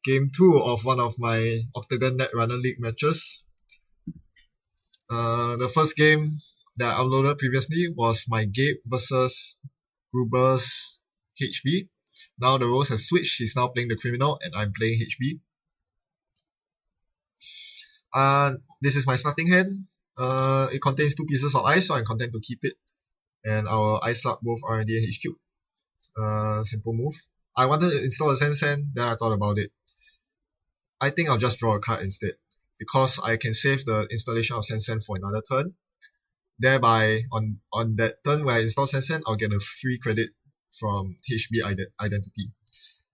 game 2 of one of my OCTGN Netrunner League matches. The first game that I uploaded previously was my Gabe versus Gruber's HB. Now the roles have switched. He's now playing the criminal and I'm playing HB. This is my starting hand. It contains 2 pieces of ice, so I'm content to keep it. And I'll ice up both R&D and HQ. Simple move. I wanted to install a Sense Hand, then I thought about it. I think I'll just draw a card instead, because I can save the installation of Sense Hand for another turn. Thereby, on that turn where I install Sense Hand, I'll get a free credit from HB identity.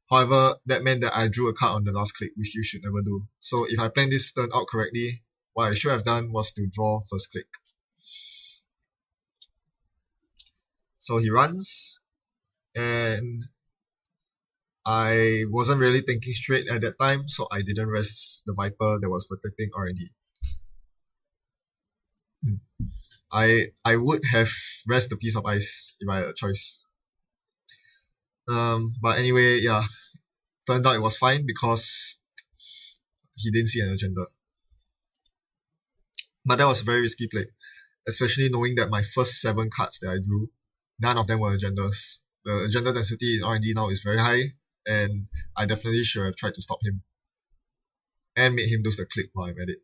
However, that meant that I drew a card on the last click, which you should never do. So if I planned this turn out correctly, what I should have done was to draw first click. So he runs, and I wasn't really thinking straight at that time, so I didn't rest the Viper that was protecting R&D. I would have rest the piece of ice if I had a choice. But anyway, yeah, turned out it was fine because he didn't see an agenda. But that was a very risky play, especially knowing that my first 7 cards that I drew, none of them were agendas. The agenda density in R&D now is very high, and I definitely should have tried to stop him and made him lose the click while I'm at it.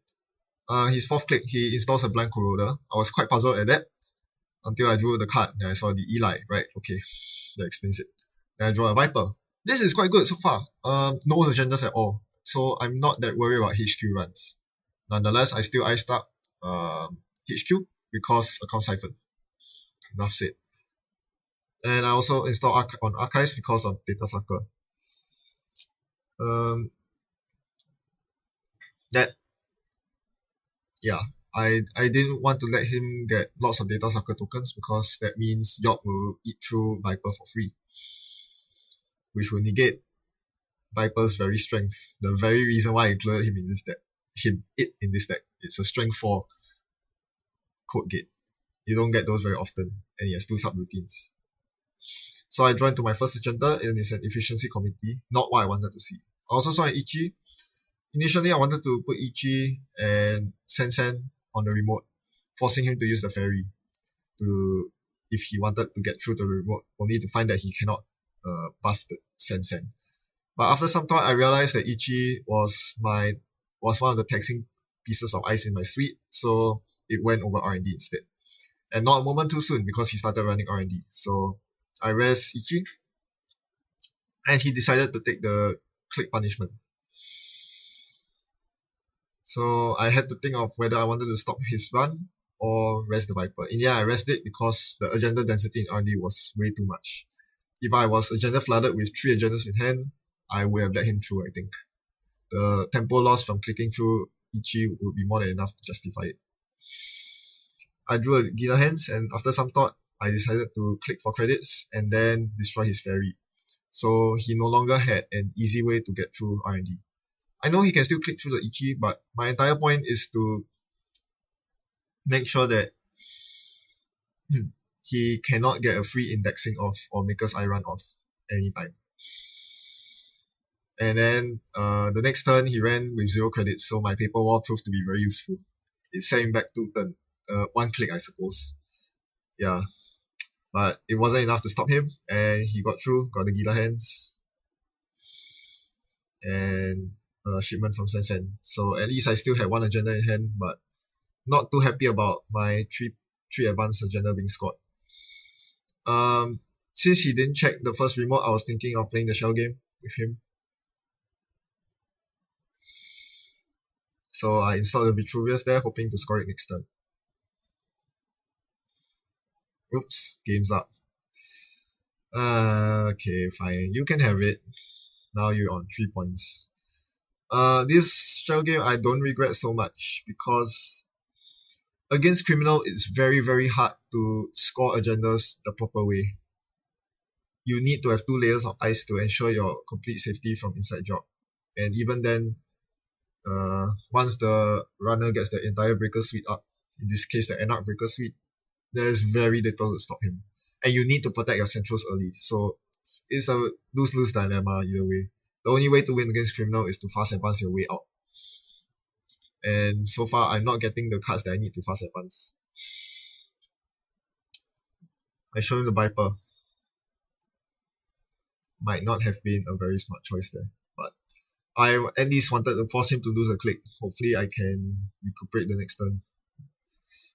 His 4th click, he installs a Blind Corroder. I was quite puzzled at that until I drew the card and I saw the Eli. Right, okay, that explains it. Then I draw a Viper. This is quite good so far. No agendas at all, so I'm not that worried about HQ runs. Nonetheless, I still iced up HQ because account siphon. Enough said. And I also install on Archives because of Data Sucker. I didn't want to let him get lots of Data Sucker tokens because that means York will eat through Viper for free, which will negate Viper's very strength. The very reason why I included him in this deck. In this deck. It's a strength 4 code gate. You don't get those very often, and he has 2 subroutines. So I joined to my first agenda, and it's an efficiency committee, not what I wanted to see. I also saw an Ichi. Initially, I wanted to put Ichi and Sensen on the remote, forcing him to use the ferry if he wanted to get through the remote, only to find that he cannot bust the Sensen. But after some thought, I realized that Ichi was one of the taxing pieces of ice in my suite, so it went over R&D instead. And not a moment too soon because he started running R&D. So I res Ichi, and he decided to take the click punishment. So I had to think of whether I wanted to stop his run or rest the Viper. In the end, I rested it because the agenda density in R&D was way too much. If I was agenda flooded with 3 agendas in hand, I would have let him through, I think. The tempo loss from clicking through Ichi would be more than enough to justify it. I drew a Gila Hands, and after some thought, I decided to click for credits and then destroy his ferry. So he no longer had an easy way to get through R&D. I know he can still click through the Ichi, but my entire point is to make sure that he cannot get a free indexing off or Maker's Eye run off anytime. And then the next turn he ran with 0 credits, so my paper wall proved to be very useful. It set him back 2 turns. 1 click, I suppose. Yeah, but it wasn't enough to stop him, and he got through, got the Gila Hands, and a shipment from Sensen. So at least I still had 1 agenda in hand, but not too happy about my 3 advanced agenda being scored. Since he didn't check the first remote, I was thinking of playing the shell game with him. So I installed the Vitruvius there, hoping to score it next turn. Oops, game's up. Okay, fine. You can have it. Now you're on 3 points. This shell game I don't regret so much because against criminal it's very, very hard to score agendas the proper way. You need to have 2 layers of ice to ensure your complete safety from inside job. And even then, once the runner gets the entire breaker suite up, in this case the Anarch breaker suite, there's very little to stop him. And you need to protect your centrals early, so it's a lose-lose dilemma either way. The only way to win against criminal is to fast advance your way out. And so far, I'm not getting the cards that I need to fast advance. I show him the Viper. Might not have been a very smart choice there, but I at least wanted to force him to lose a click. Hopefully I can recuperate the next turn.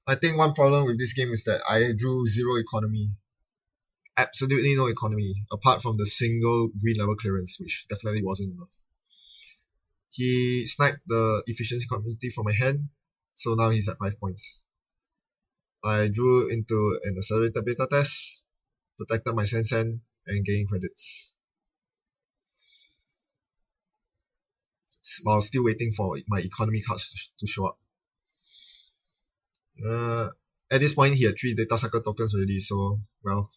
I think one problem with this game is that I drew 0 economy. Absolutely no economy, apart from the single green level clearance, which definitely wasn't enough. He sniped the efficiency community from my hand, so now he's at 5 points. I drew into an accelerated beta test, protected my Sensen, and gained credits, while still waiting for my economy cards to show up. At this point, he had 3 data sucker tokens already, so, well,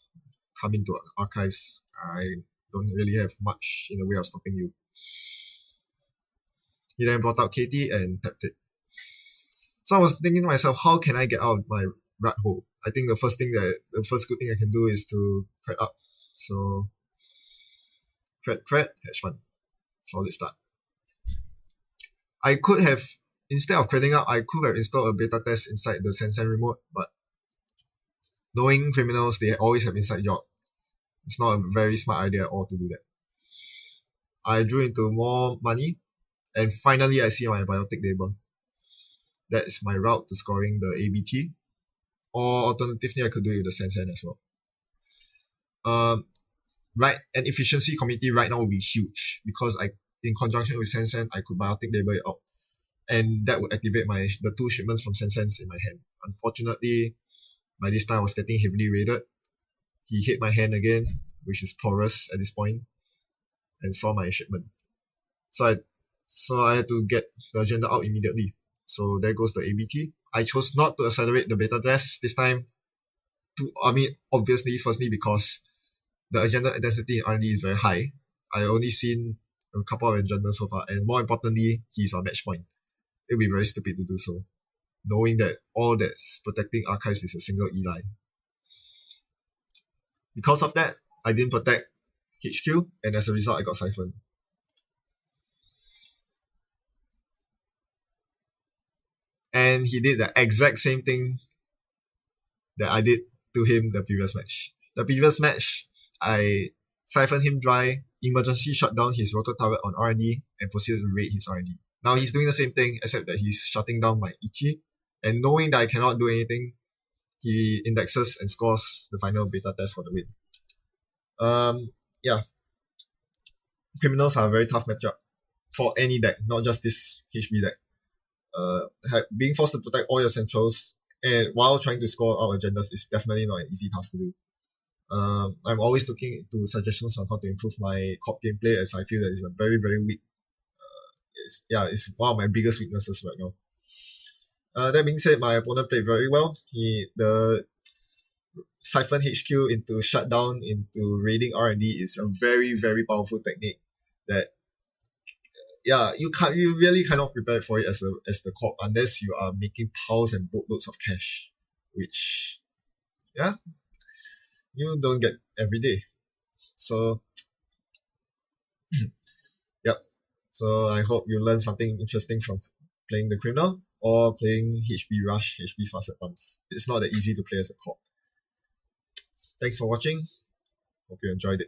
come into archives. I don't really have much in the way of stopping you. He then brought out KT and tapped it. So I was thinking to myself, how can I get out of my rat hole? I think the first good thing I can do is to cred up. So, cred, hedge fund. Solid start. I could have, instead of credding up, I could have installed a beta test inside the Sensen remote, but knowing criminals, they always have inside job. It's not a very smart idea at all to do that. I drew into more money, and finally I see my biotic label. That is my route to scoring the ABT, or alternatively I could do it with the Sensen as well. Right, an efficiency committee right now will be huge, because in conjunction with Sensen, I could biotic label it out, and that would activate the 2 shipments from Sensens in my hand. Unfortunately, by this time I was getting heavily raided. He hit my hand again, which is porous at this point, and saw my shipment. So I had to get the agenda out immediately. So there goes the ABT. I chose not to accelerate the beta test this time. Obviously, firstly because the agenda intensity in R&D is very high. I only seen a couple of agendas so far, and more importantly, he's on match point. It would be very stupid to do so, knowing that all that's protecting archives is a single E line. Because of that, I didn't protect HQ, and as a result, I got siphoned. And he did the exact same thing that I did to him the previous match. The previous match, I siphoned him dry, emergency shut down his rotor turret on R&D, and proceeded to raid his R&D. Now he's doing the same thing, except that he's shutting down my Ichi, and knowing that I cannot do anything, he indexes and scores the final beta test for the win. Yeah. Criminals are a very tough matchup for any deck, not just this HB deck. Being forced to protect all your centrals and while trying to score out agendas is definitely not an easy task to do. I'm always looking into suggestions on how to improve my corp gameplay, as I feel that it's a very, very weak. It's one of my biggest weaknesses right now. That being said, my opponent played very well. The siphon HQ into shutdown into raiding R&D is a very, very powerful technique that you really cannot prepare for it as the corp unless you are making piles and boatloads of cash, which you don't get every day. So yep. So I hope you learn something interesting from playing the criminal or playing HB Rush, HB Fast Advance. It's not that easy to play as a corp. Thanks for watching. Hope you enjoyed it.